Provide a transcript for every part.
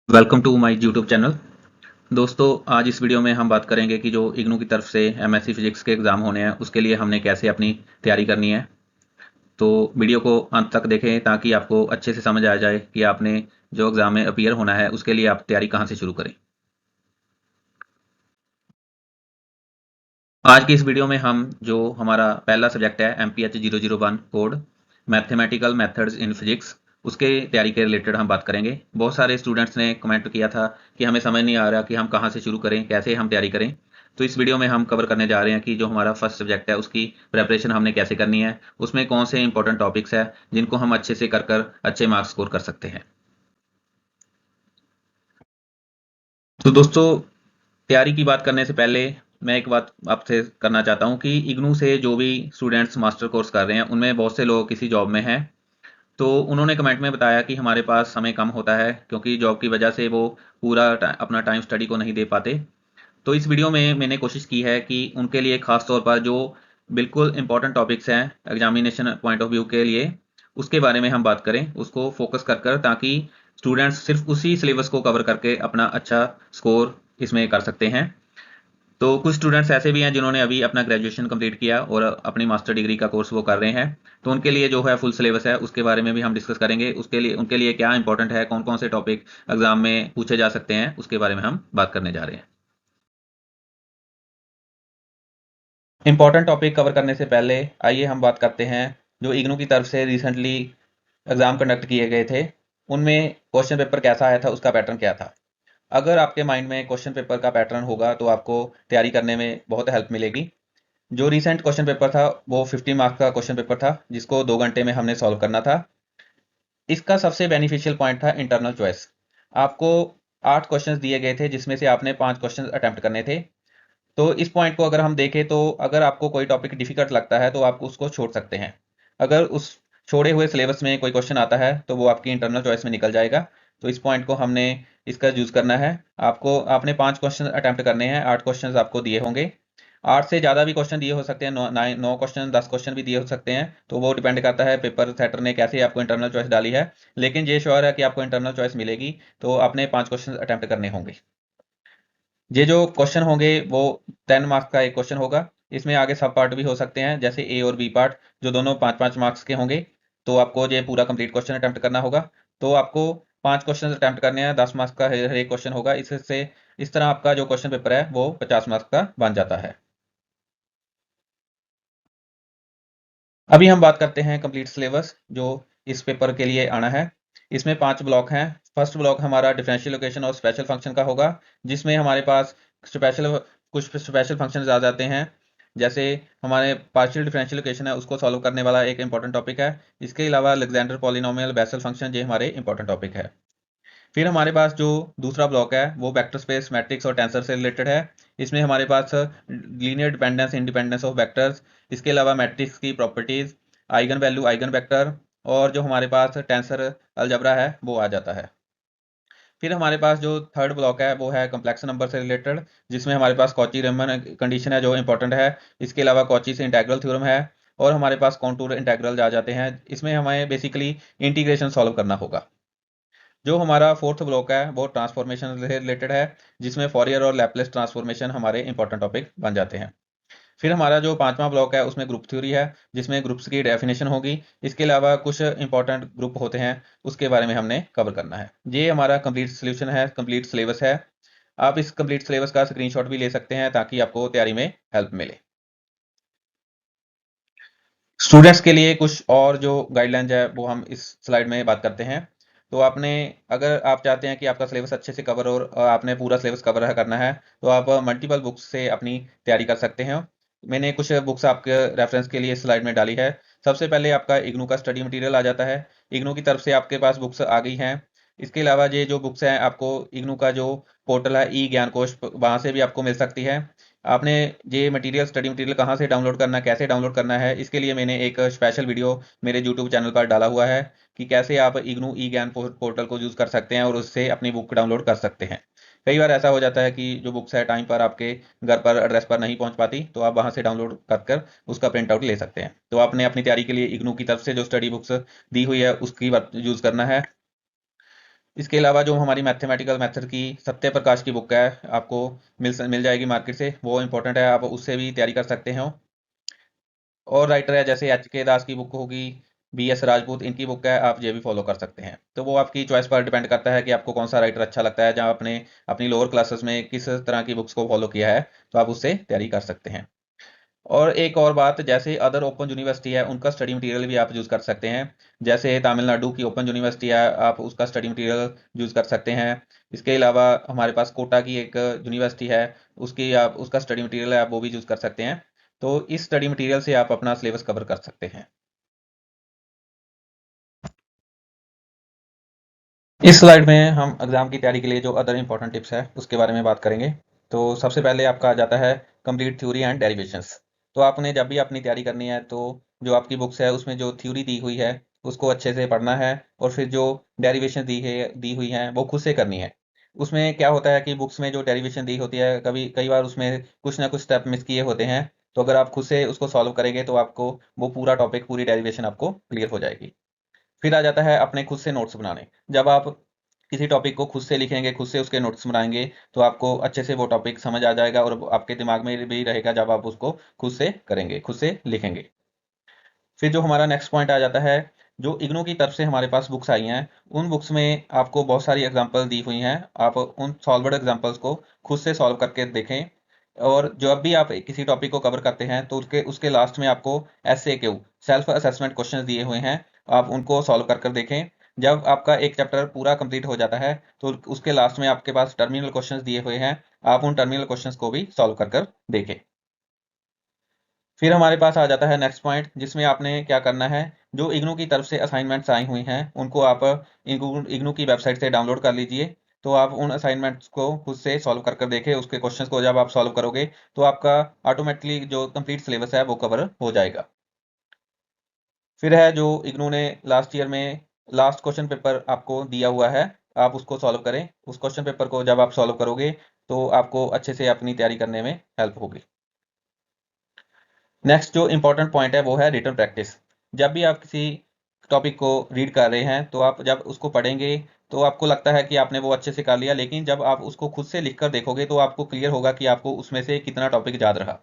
Welcome to my YouTube channel. दोस्तों, आज इस वीडियो में हम बात करेंगे कि जो इग्नू की तरफ से एमएससी फिजिक्स के एग्ज़ाम होने हैं उसके लिए हमने कैसे अपनी तैयारी करनी है। तो वीडियो को अंत तक देखें ताकि आपको अच्छे से समझ आ जाए कि आपने जो एग्ज़ाम में अपीयर होना है उसके लिए आप तैयारी कहाँ से शुरू करें। आज की इस वीडियो में हम जो हमारा पहला सब्जेक्ट है MPH 001 code mathematical methods in physics उसके तैयारी के रिलेटेड हम बात करेंगे। बहुत सारे स्टूडेंट्स ने कमेंट किया था कि हमें समझ नहीं आ रहा कि हम कहाँ से शुरू करें, कैसे हम तैयारी करें। तो इस वीडियो में हम कवर करने जा रहे हैं कि जो हमारा फर्स्ट सब्जेक्ट है उसकी प्रेपरेशन हमने कैसे करनी है, उसमें कौन से इंपॉर्टेंट टॉपिक्स है जिनको हम अच्छे से कर अच्छे मार्क्स स्कोर कर सकते हैं। तो दोस्तों, तैयारी की बात करने से पहले मैं एक बात आपसे करना चाहता हूँ कि इग्नू से जो भी स्टूडेंट्स मास्टर कोर्स कर रहे हैं उनमें बहुत से लोग किसी जॉब में हैं। तो उन्होंने कमेंट में बताया कि हमारे पास समय कम होता है क्योंकि जॉब की वजह से वो पूरा अपना टाइम स्टडी को नहीं दे पाते। तो इस वीडियो में मैंने कोशिश की है कि उनके लिए खास तौर पर जो बिल्कुल इंपॉर्टेंट टॉपिक्स हैं एग्जामिनेशन पॉइंट ऑफ व्यू के लिए उसके बारे में हम बात करें, उसको फोकस कर ताकि स्टूडेंट्स सिर्फ उसी सिलेबस को कवर करके अपना अच्छा स्कोर इसमें कर सकते हैं। तो कुछ स्टूडेंट्स ऐसे भी हैं जिन्होंने अभी अपना ग्रेजुएशन कंप्लीट किया और अपनी मास्टर डिग्री का कोर्स वो कर रहे हैं। तो उनके लिए जो है फुल सिलेबस है उसके बारे में भी हम डिस्कस करेंगे। उसके लिए उनके लिए क्या इंपॉर्टेंट है, कौन कौन से टॉपिक एग्जाम में पूछे जा सकते हैं, उसके बारे में हम बात करने जा रहे हैं। इंपॉर्टेंट टॉपिक कवर करने से पहले आइए हम बात करते हैं जो इग्नू की तरफ से रिसेंटली एग्जाम कंडक्ट किए गए थे उनमें क्वेश्चन पेपर कैसा आया था, उसका पैटर्न क्या था। अगर आपके माइंड में क्वेश्चन पेपर का पैटर्न होगा तो आपको तैयारी करने में बहुत हेल्प मिलेगी। जो रिसेंट क्वेश्चन पेपर था वो 50 मार्क्स का क्वेश्चन पेपर था जिसको 2 घंटे में हमने सॉल्व करना था। इसका सबसे बेनिफिशियल पॉइंट था इंटरनल चॉइस। आपको 8 क्वेश्चंस दिए गए थे जिसमें से आपने 5 क्वेश्चंस अटेम्प्ट करने थे। तो इस पॉइंट को अगर हम देखें तो अगर आपको कोई टॉपिक डिफिकल्ट लगता है तो आप उसको छोड़ सकते हैं। अगर उस छोड़े हुए सिलेबस में कोई क्वेश्चन आता है तो वो आपकी इंटरनल चॉइस में निकल जाएगा। तो इस पॉइंट को हमने इसका यूज करना है। आपने 5 क्वेश्चन अटेम्प्ट करने हैं, 8 क्वेश्चन आपको दिए होंगे। 8 से ज़्यादा भी क्वेश्चन दिए हो सकते हैं, 9 क्वेश्चन 10 क्वेश्चन भी दिए हो सकते हैं। तो वो डिपेंड करता है पेपर सेटर ने कैसे आपको इंटरनल चॉइस डाली है। लेकिन ये श्योर है कि आपको इंटरनल चॉइस मिलेगी। तो आपने 5 क्वेश्चन अटेम्प्ट करने होंगे। ये जो क्वेश्चन होंगे वो 10 मार्क्स का एक क्वेश्चन होगा। इसमें आगे सब पार्ट भी हो सकते हैं जैसे ए और बी पार्ट, जो दोनों 5-5 मार्क्स के होंगे। तो आपको ये पूरा कंप्लीट क्वेश्चन अटेम्प्ट करना होगा। तो आपको 5 क्वेश्चन अटेम्प्ट करने हैं, 10 मार्क्स का हर एक क्वेश्चन होगा। इससे इस तरह आपका जो क्वेश्चन पेपर है वो 50 मार्क्स का बन जाता है। अभी हम बात करते हैं कंप्लीट सिलेबस जो इस पेपर के लिए आना है। इसमें 5 ब्लॉक हैं। फर्स्ट ब्लॉक हमारा डिफरेंशियल इक्वेशन और स्पेशल फंक्शन का होगा, जिसमें हमारे पास स्पेशल कुछ स्पेशल फंक्शंस आ जाते हैं। जैसे हमारे पार्शियल डिफरेंशियल इक्वेशन है उसको सॉल्व करने वाला एक इंपॉर्टेंट टॉपिक है। इसके अलावा अलेक्जेंडर पॉलिनोमियल बेसल फंक्शन ये हमारे इंपॉर्टेंट टॉपिक है। फिर हमारे पास जो दूसरा ब्लॉक है वो वेक्टर स्पेस मैट्रिक्स और टेंसर से रिलेटेड है। इसमें हमारे पास linear dependence independence of vectors, इसके अलावा मैट्रिक्स की properties, eigen value eigen vector, और जो हमारे पास टेंसर अलजबरा है वो आ जाता है। फिर हमारे पास जो थर्ड ब्लॉक है वो है कॉम्प्लेक्स नंबर से रिलेटेड, जिसमें हमारे पास कॉची रीमन कंडीशन है जो इंपॉर्टेंट है। इसके अलावा कॉची से इंटेग्रल थ्योरम है, और हमारे पास कॉन्टूर इंटेग्रल आ जाते हैं। इसमें हमें बेसिकली इंटीग्रेशन सॉल्व करना होगा। जो हमारा फोर्थ ब्लॉक है वो ट्रांसफॉर्मेशन से रिलेटेड है, जिसमें फॉरियर और लैपलेस ट्रांसफॉर्मेशन हमारे इंपॉर्टेंट टॉपिक बन जाते हैं। फिर हमारा जो पांचवा ब्लॉक है उसमें ग्रुप थ्योरी है, जिसमें ग्रुप्स की डेफिनेशन होगी। इसके अलावा कुछ इंपॉर्टेंट ग्रुप होते हैं उसके बारे में हमने कवर करना है। ये हमारा कंप्लीट सोल्यूशन है, कंप्लीट सिलेबस है। आप इस कंप्लीट सिलेबस का स्क्रीनशॉट भी ले सकते हैं ताकि आपको तैयारी में हेल्प मिले। स्टूडेंट्स के लिए कुछ और जो गाइडलाइंस है वो हम इस स्लाइड में बात करते हैं। तो आपने, अगर आप चाहते हैं कि आपका सिलेबस अच्छे से कवर हो और आपने पूरा सिलेबस कवर करना है तो आप मल्टीपल बुक्स से अपनी तैयारी कर सकते हैं। मैंने कुछ बुक्स आपके रेफरेंस के लिए स्लाइड में डाली है। सबसे पहले आपका इग्नू का स्टडी मटेरियल आ जाता है। इग्नू की तरफ से आपके पास बुक्स आ गई हैं। इसके अलावा ये जो बुक्स हैं आपको इग्नू का जो पोर्टल है ई ज्ञान कोश, वहाँ से भी आपको मिल सकती है। आपने ये मटेरियल स्टडी मटेरियल कहाँ से डाउनलोड करना है, कैसे डाउनलोड करना है, इसके लिए मैंने एक स्पेशल वीडियो मेरे यूट्यूब चैनल पर डाला हुआ है कि कैसे आप इग्नू ई ज्ञान पोर्टल को यूज़ कर सकते हैं और उससे अपनी बुक डाउनलोड कर सकते हैं। कई बार ऐसा हो जाता है कि जो बुक्स है टाइम पर आपके घर पर एड्रेस पर नहीं पहुंच पाती, तो आप वहां से डाउनलोड कर उसका प्रिंट आउट ले सकते हैं। तो आपने अपनी तैयारी के लिए इग्नू की तरफ से जो स्टडी बुक्स दी हुई है उसकी यूज़ करना है। इसके अलावा जो हमारी मैथमेटिकल मेथड की सत्य प्रकाश की बुक है, आपको मिल जाएगी मार्केट से, वो इंपॉर्टेंट है, आप उससे भी तैयारी कर सकते हो। और राइटर है जैसे HK दास की बुक होगी, BS राजपूत, इनकी बुक है, आप ये भी फॉलो कर सकते हैं। तो वो आपकी चॉइस पर डिपेंड करता है कि आपको कौन सा राइटर अच्छा लगता है, जहाँ आपने अपनी लोअर क्लासेस में किस तरह की बुक्स को फॉलो किया है, तो आप उससे तैयारी कर सकते हैं। और एक और बात, जैसे अदर ओपन यूनिवर्सिटी है, उनका स्टडी मटेरियल भी आप यूज़ कर सकते हैं। जैसे तमिलनाडु की ओपन यूनिवर्सिटी है, आप उसका स्टडी मटेरियल यूज़ कर सकते हैं। इसके अलावा हमारे पास कोटा की एक यूनिवर्सिटी है, उसकी आप उसका स्टडी मटेरियल है, आप वो भी यूज़ कर सकते हैं। तो इस स्टडी मटेरियल से आप अपना सिलेबस कवर कर सकते हैं। इस स्लाइड में हम एग्जाम की तैयारी के लिए जो अदर इंपॉर्टेंट टिप्स है उसके बारे में बात करेंगे। तो सबसे पहले आपका आ जाता है कंप्लीट थ्योरी एंड डेरिवेशंस। तो आपने जब भी अपनी तैयारी करनी है, तो जो आपकी बुक्स है उसमें जो थ्योरी दी हुई है उसको अच्छे से पढ़ना है, और फिर जो डेरिवेशन दी हुई है वो खुद से करनी है। उसमें क्या होता है कि बुक्स में जो डेरिवेशन दी होती है, कभी कई बार उसमें कुछ ना कुछ स्टेप मिस किए होते हैं, तो अगर आप खुद से उसको सॉल्व करेंगे तो आपको वो पूरा टॉपिक, पूरी डेरिवेशन आपको क्लियर हो जाएगी। फिर आ जाता है अपने खुद से नोट्स बनाने। जब आप किसी टॉपिक को खुद से लिखेंगे, खुद से उसके नोट्स बनाएंगे, तो आपको अच्छे से वो टॉपिक समझ आ जाएगा और आपके दिमाग में भी रहेगा जब आप उसको खुद से करेंगे, खुद से लिखेंगे। फिर जो हमारा नेक्स्ट पॉइंट आ जाता है, जो इग्नू की तरफ से हमारे पास बुक्स आई हैं, उन बुक्स में आपको बहुत सारी एग्जांपल दी हुई हैं, आप उन सॉल्व्ड एग्जांपल्स को खुद से सॉल्व करके देखें। और जब भी आप किसी टॉपिक को कवर करते हैं, तो उसके उसके लास्ट में आपको SAQ, सेल्फ असेसमेंट क्वेश्चंस दिए हुए हैं, आप उनको सॉल्व कर कर देखें। जब आपका एक चैप्टर पूरा कंप्लीट हो जाता है, तो उसके लास्ट में आपके पास टर्मिनल क्वेश्चंस दिए हुए हैं, आप उन टर्मिनल क्वेश्चंस को भी सॉल्व कर कर देखें। फिर हमारे पास आ जाता है नेक्स्ट पॉइंट, जिसमें आपने क्या करना है, जो इग्नू की तरफ से असाइनमेंट्स आई हुई हैं उनको आप इग्नू की वेबसाइट से डाउनलोड कर लीजिए। तो आप उन असाइनमेंट्स को खुद से सॉल्व कर कर देखें, उसके क्वेश्चंस को जब आप सॉल्व करोगे तो आपका ऑटोमेटिकली जो कंप्लीट सिलेबस है वो कवर हो जाएगा। फिर है जो इग्नू ने लास्ट ईयर में लास्ट क्वेश्चन पेपर आपको दिया हुआ है, आप उसको सॉल्व करें। उस क्वेश्चन पेपर को जब आप सॉल्व करोगे तो आपको अच्छे से अपनी तैयारी करने में हेल्प होगी। नेक्स्ट जो इंपॉर्टेंट पॉइंट है वो है रिटन प्रैक्टिस। जब भी आप किसी टॉपिक को रीड कर रहे हैं, तो आप जब उसको पढ़ेंगे तो आपको लगता है कि आपने वो अच्छे से कर लिया, लेकिन जब आप उसको खुद से लिख कर देखोगे तो आपको क्लियर होगा कि आपको उसमें से कितना टॉपिक याद रहा।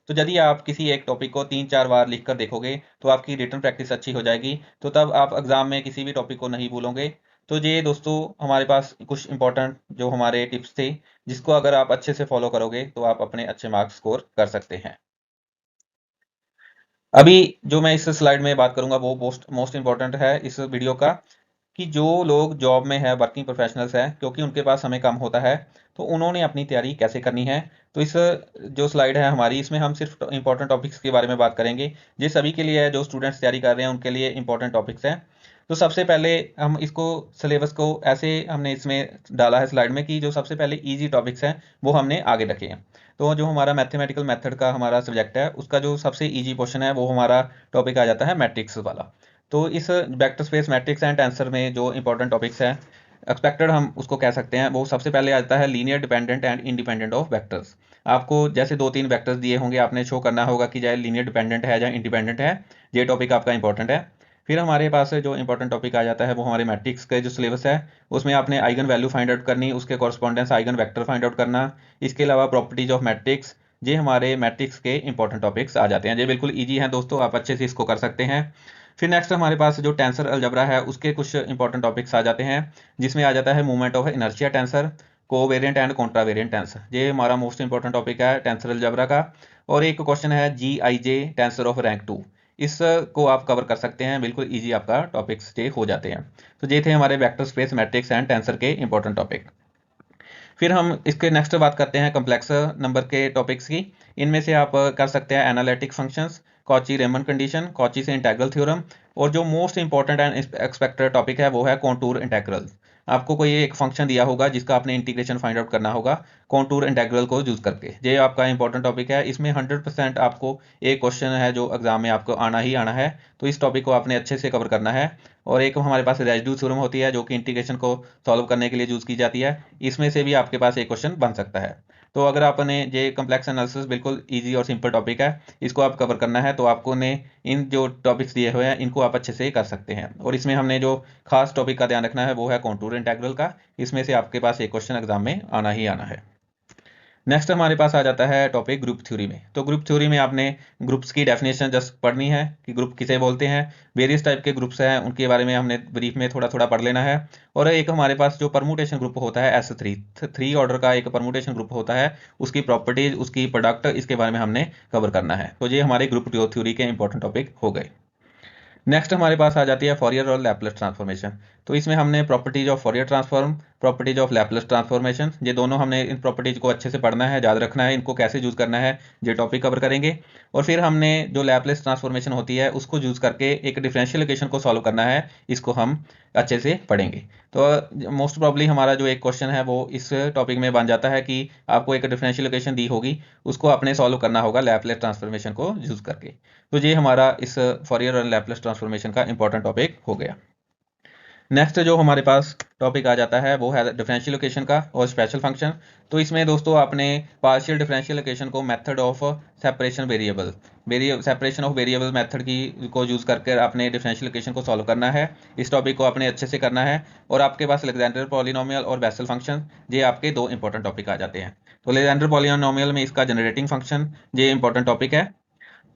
तो यदि आप किसी एक टॉपिक को 3-4 बार लिख कर देखोगे तो आपकी रिटन प्रैक्टिस अच्छी हो जाएगी, तो तब आप एग्जाम में किसी भी टॉपिक को नहीं भूलोगे। तो ये दोस्तों हमारे पास कुछ इंपॉर्टेंट जो हमारे टिप्स थे, जिसको अगर आप अच्छे से फॉलो करोगे तो आप अपने अच्छे मार्क्स स्कोर कर सकते हैं। अभी जो मैं इस स्लाइड में बात करूंगा वो मोस्ट मोस्ट इंपॉर्टेंट है इस वीडियो का, कि जो लोग जॉब में है, वर्किंग प्रोफेशनल्स हैं, क्योंकि उनके पास समय कम होता है, तो उन्होंने अपनी तैयारी कैसे करनी है। तो इस जो स्लाइड है हमारी, इसमें हम सिर्फ इंपॉर्टेंट टॉपिक्स के बारे में बात करेंगे। ये सभी के लिए है, जो स्टूडेंट्स तैयारी कर रहे हैं उनके लिए इंपॉर्टेंट टॉपिक्स हैं। तो सबसे पहले हम इसको सिलेबस को ऐसे हमने इसमें डाला है स्लाइड में, कि जो सबसे पहले ईजी टॉपिक्स हैं वो हमने आगे रखे हैं। तो जो हमारा मैथमेटिकल मेथड का हमारा सब्जेक्ट है, उसका जो सबसे ईजी पोर्शन है वो हमारा टॉपिक आ जाता है मैट्रिक्स वाला। तो इस vector space matrix and tensor में जो इंपॉर्टेंट टॉपिक्स हैं, एक्सपेक्टेड हम उसको कह सकते हैं, वो सबसे पहले आता है linear dependent and independent of vectors. आपको जैसे 2-3 वेक्टर्स दिए होंगे, आपने शो करना होगा कि चाहे लीनियर डिपेंडेंट है या इंडिपेंडेंट है। ये टॉपिक आपका इंपॉर्टेंट है। फिर हमारे पास जो इंपॉर्टेंट टॉपिक आ जाता है वो हमारे मैट्रिक्स का जो सिलेबस है, उसमें आपने आइगन वैल्यू फाइंड आउट करनी, उसके correspondence eigen vector find out करना। इसके अलावा प्रॉपर्टीज ऑफ मैट्रिक्स, ये हमारे मैट्रिक्स के इंपॉर्टेंट टॉपिक्स आ जाते हैं। ये बिल्कुल ईजी हैं दोस्तों, आप अच्छे से इसको कर सकते हैं। फिर नेक्स्ट हमारे पास जो टेंसर अलजबरा है उसके कुछ इंपॉर्टेंट टॉपिक्स आ जाते हैं, जिसमें आ जाता है movement of inertia tensor, covariant and contravariant tensor. ये हमारा मोस्ट इंपॉर्टेंट टॉपिक है टेंसर अलजबरा का। और एक क्वेश्चन है GIJ टेंसर ऑफ रैंक 2, इसको आप कवर कर सकते हैं, बिल्कुल ईजी आपका टॉपिक्स ये हो जाते हैं। तो ये थे हमारे vector space matrix and tensor के इंपॉर्टेंट टॉपिक। फिर हम इसके नेक्स्ट बात करते हैं कम्प्लेक्स नंबर के टॉपिक्स की। इनमें से आप कर सकते हैं analytic functions, Cauchy Riemann condition, Cauchy से इंटेग्रल थ्योरम, और जो most important and expected topic है वो है कॉन्टूर इंटेग्रल। आपको कोई एक फंक्शन दिया होगा जिसका आपने इंटीग्रेशन फाइंड आउट करना होगा कॉन्टूर इंटेग्रल को यूज करके। ये आपका इंपॉर्टेंट टॉपिक है, इसमें 100% आपको एक क्वेश्चन है जो एग्जाम में आपको आना ही आना है। तो इस टॉपिक को आपने अच्छे से कवर करना है। और एक हमारे पास रेसिड्यू थ्योरम होती है जो कि इंटीग्रेशन को सॉल्व करने के लिए यूज़ की जाती है। इसमें से भी आपके पास एक क्वेश्चन बन सकता है। तो अगर आपने ये कम्प्लेक्स एनालिसिस बिल्कुल ईजी और सिंपल टॉपिक है, इसको आप कवर करना है, तो आपको ने इन जो टॉपिक्स दिए हुए हैं इनको आप अच्छे से कर सकते हैं। और इसमें हमने जो खास टॉपिक का ध्यान रखना है वो है कॉन्टूर इंटेग्रल का। इसमें से आपके पास एक क्वेश्चन एग्जाम में आना ही आना है। नेक्स्ट हमारे पास आ जाता है टॉपिक ग्रुप थ्योरी में। तो ग्रुप थ्योरी में आपने ग्रुप्स की डेफिनेशन जस्ट पढ़नी है कि ग्रुप किसे बोलते हैं, वेरियस टाइप के ग्रुप्स हैं उनके बारे में हमने ब्रीफ में थोड़ा थोड़ा पढ़ लेना है। और एक हमारे पास जो परमुटेशन ग्रुप होता है S3 थ्री ऑर्डर का एक परमुटेशन ग्रुप होता है, उसकी प्रॉपर्टीज, उसकी प्रोडक्ट, इसके बारे में हमने कवर करना है। तो ये हमारे ग्रुप थ्योरी के इंपॉर्टेंट टॉपिक हो गए। नेक्स्ट हमारे पास आ जाती है फॉरियर और लैपलेस ट्रांसफॉर्मेशन। तो इसमें हमने properties of फॉरियर transform, properties of Laplace transformation, ये दोनों हमने इन प्रॉपर्टीज को अच्छे से पढ़ना है, याद रखना है, इनको कैसे यूज करना है, ये टॉपिक कवर करेंगे। और फिर हमने जो लैपलेस ट्रांसफॉर्मेशन होती है उसको यूज करके एक डिफरेंशियल इक्वेशन को सॉल्व करना है, इसको हम अच्छे से पढ़ेंगे। तो मोस्ट प्रॉब्ली हमारा जो एक क्वेश्चन है वो इस टॉपिक में बन जाता है कि आपको एक डिफरेंशियल इक्वेशन दी होगी, उसको आपने सॉल्व करना होगा लैपलेस ट्रांसफॉर्मेशन को यूज करके। तो ये हमारा इस फॉरियर और लैपलेस ट्रांसफॉर्मेशन का इंपॉर्टेंट टॉपिक हो गया। नेक्स्ट जो हमारे पास टॉपिक आ जाता है वो है डिफरेंशियल इक्वेशन का और स्पेशल फंक्शन। तो इसमें दोस्तों आपने पार्शियल डिफरेंशियल इक्वेशन को method of separation variable separation of variable method की को यूज़ करके आपने डिफरेंशियल इक्वेशन को सॉल्व करना है। इस टॉपिक को आपने अच्छे से करना है। और आपके पास अलेक्जेंडर पॉलिनोमियल और बेसल फंक्शन, ये आपके दो इंपॉर्टेंट टॉपिक आ जाते हैं। तो अलेक्जेंडर पॉलिनोमियल में इसका जनरेटिंग फंक्शन ये इंपॉर्टेंट टॉपिक है।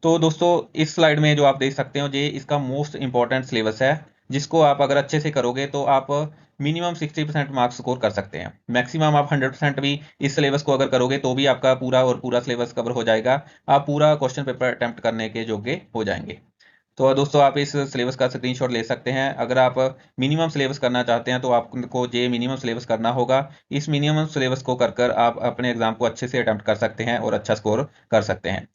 तो दोस्तों इस स्लाइड में जो आप देख सकते हो ये इसका मोस्ट इंपॉर्टेंट सिलेबस है, जिसको आप अगर अच्छे से करोगे तो आप मिनिमम 60% मार्क्स स्कोर कर सकते हैं। मैक्सिमम आप 100% भी इस सिलेबस को अगर करोगे तो भी आपका पूरा और पूरा सिलेबस कवर हो जाएगा, आप पूरा क्वेश्चन पेपर अटेम्प्ट करने के योग्य हो जाएंगे। तो दोस्तों आप इस सिलेबस का स्क्रीनशॉट ले सकते हैं। अगर आप मिनिमम सिलेबस करना चाहते हैं तो आपको ये मिनिमम सिलेबस करना होगा। इस मिनिमम सिलेबस को कर कर आप अपने एग्जाम को अच्छे से अटेम्प्ट कर सकते हैं और अच्छा स्कोर कर सकते हैं।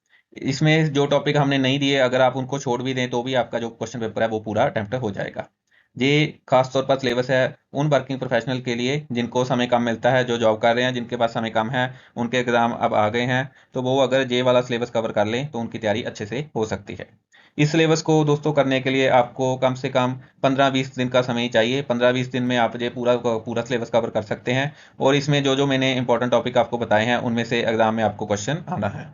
इसमें जो टॉपिक हमने नहीं दिए अगर आप उनको छोड़ भी दें तो भी आपका जो क्वेश्चन पेपर है वो पूरा अटेम्प्ट हो जाएगा। ये खास तौर पर सिलेबस है उन वर्किंग प्रोफेशनल के लिए जिनको समय कम मिलता है, जो जॉब कर रहे हैं, जिनके पास समय कम है, उनके एग्जाम अब आ गए हैं, तो वो अगर ये वाला सिलेबस कवर कर लें तो उनकी तैयारी अच्छे से हो सकती है। इस सिलेबस को दोस्तों करने के लिए आपको कम से कम 15-20 दिन का समय ही चाहिए। 15-20 दिन में आप ये पूरा पूरा सिलेबस कवर कर सकते हैं। और इसमें जो जो मैंने इंपॉर्टेंट टॉपिक आपको बताए हैं उनमें से एग्जाम में आपको क्वेश्चन आना है।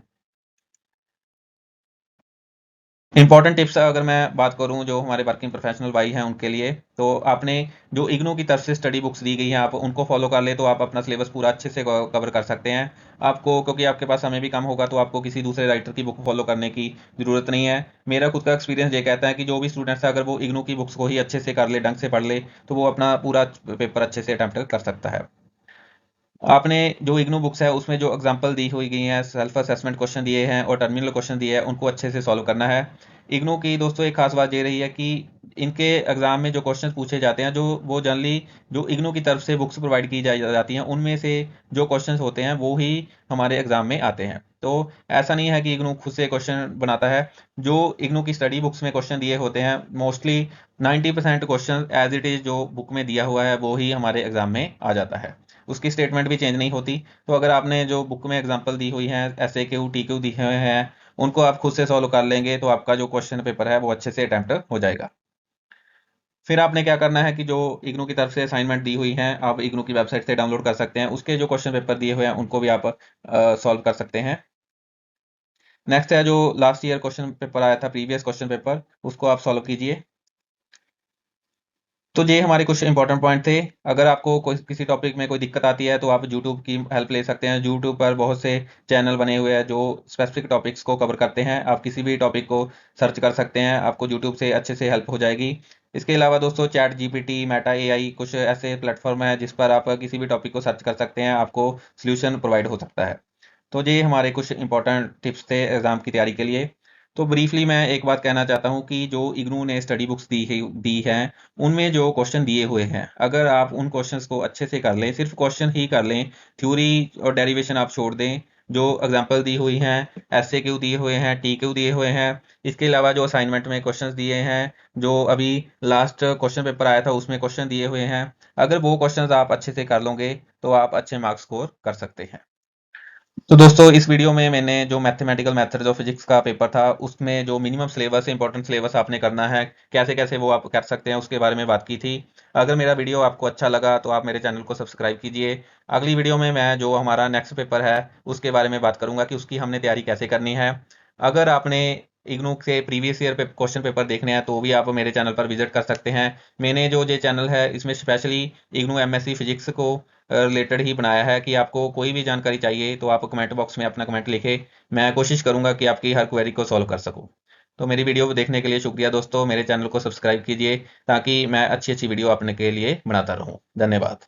इंपॉर्टेंट टिप्स अगर मैं बात करूं जो हमारे वर्किंग प्रोफेशनल भाई हैं उनके लिए, तो आपने जो इग्नू की तरफ से स्टडी बुक्स दी गई हैं आप उनको फॉलो कर ले तो आप अपना सिलेबस पूरा अच्छे से कवर कर सकते हैं। आपको क्योंकि आपके पास समय भी कम होगा तो आपको किसी दूसरे राइटर की बुक फॉलो करने की ज़रूरत नहीं है। मेरा खुद का एक्सपीरियंस ये कहता है कि जो भी स्टूडेंट्स है अगर वो इग्नू की बुक्स को ही अच्छे से कर ले, ढंग से पढ़ ले, तो वो अपना पूरा पेपर अच्छे से अटैम्प्ट कर सकता है। आपने जो इग्नू बुक्स है उसमें जो एग्जांपल दी हुई गई हैं, सेल्फ असेसमेंट क्वेश्चन दिए हैं और टर्मिनल क्वेश्चन दिए हैं, उनको अच्छे से सॉल्व करना है। इग्नू की दोस्तों एक खास बात ये रही है कि इनके एग्जाम में जो क्वेश्चन पूछे जाते हैं जो वो जनरली जो इग्नू की तरफ से बुक्स प्रोवाइड की जाती हैं उनमें से जो क्वेश्चन होते हैं वो ही हमारे एग्जाम में आते हैं। तो ऐसा नहीं है कि इग्नू खुद से क्वेश्चन बनाता है। जो इग्नू की स्टडी बुक्स में क्वेश्चन दिए होते हैं mostly 90% question as it is जो बुक में दिया हुआ है वो ही हमारे एग्जाम में आ जाता है, उसकी स्टेटमेंट भी चेंज नहीं होती। तो अगर आपने जो बुक में एग्जांपल दी हुई हैं, SAQ TQ दिए हुए हैं, उनको आप खुद से सॉल्व कर लेंगे तो आपका जो क्वेश्चन पेपर है वो अच्छे से अटेम्प्ट हो जाएगा। फिर आपने क्या करना है कि जो इग्नू की तरफ से असाइनमेंट दी हुई हैं आप इग्नू की वेबसाइट से डाउनलोड कर सकते हैं, उसके जो क्वेश्चन पेपर दिए हुए हैं उनको भी आप सॉल्व कर सकते हैं। नेक्स्ट है जो लास्ट ईयर क्वेश्चन पेपर आया था, प्रीवियस क्वेश्चन पेपर, उसको आप सॉल्व कीजिए। तो ये हमारे कुछ इंपॉर्टेंट पॉइंट थे। अगर आपको कोई किसी टॉपिक में कोई दिक्कत आती है तो आप यूट्यूब की हेल्प ले सकते हैं। यूट्यूब पर बहुत से चैनल बने हुए हैं जो स्पेसिफिक टॉपिक्स को कवर करते हैं। आप किसी भी टॉपिक को सर्च कर सकते हैं, आपको यूट्यूब से अच्छे से हेल्प हो जाएगी। इसके अलावा दोस्तों चैट GPT, मेटा AI कुछ ऐसे प्लेटफॉर्म है जिस पर आप किसी भी टॉपिक को सर्च कर सकते हैं, आपको सोल्यूशन प्रोवाइड हो सकता है। तो ये हमारे कुछ इंपॉर्टेंट टिप्स थे एग्जाम की तैयारी के लिए। तो ब्रीफली मैं एक बात कहना चाहता हूँ कि जो इग्नू ने स्टडी बुक्स दी हैं उनमें जो क्वेश्चन दिए हुए हैं अगर आप उन क्वेश्चंस को अच्छे से कर लें, सिर्फ क्वेश्चन ही कर लें, थ्योरी और डेरिवेशन आप छोड़ दें, जो एग्जांपल दी हुई हैं, SAQ दिए हुए हैं, TQ दिए हुए हैं, इसके अलावा जो असाइनमेंट में क्वेश्चंस दिए हैं, जो अभी लास्ट क्वेश्चन पेपर आया था उसमें क्वेश्चन दिए हुए हैं, अगर वो क्वेश्चंस आप अच्छे से कर लोगे तो आप अच्छे मार्क्स स्कोर कर सकते हैं। तो दोस्तों इस वीडियो में मैंने जो मैथमेटिकल मेथड्स ऑफ फिजिक्स का पेपर था उसमें जो मिनिमम सिलेबस इंपॉर्टेंट सिलेबस आपने करना है कैसे कैसे वो आप कर सकते हैं उसके बारे में बात की थी। अगर मेरा वीडियो आपको अच्छा लगा तो आप मेरे चैनल को सब्सक्राइब कीजिए। अगली वीडियो में मैं जो हमारा नेक्स्ट पेपर है उसके बारे में बात करूंगा कि उसकी हमने तैयारी कैसे करनी है। अगर आपने इग्नू से प्रीवियस ईयर क्वेश्चन पेपर देखने हैं तो भी आप मेरे चैनल पर विजिट कर सकते हैं। मैंने जो ये चैनल है इसमें स्पेशली इग्नू एमएससी फिजिक्स को रिलेटेड ही बनाया है कि आपको कोई भी जानकारी चाहिए तो आप कमेंट बॉक्स में अपना कमेंट लिखें। मैं कोशिश करूंगा कि आपकी हर क्वेरी को सॉल्व कर सकूं। तो मेरी वीडियो को देखने के लिए शुक्रिया दोस्तों। मेरे चैनल को सब्सक्राइब कीजिए ताकि मैं अच्छी अच्छी वीडियो अपने के लिए बनाता रहूं। धन्यवाद।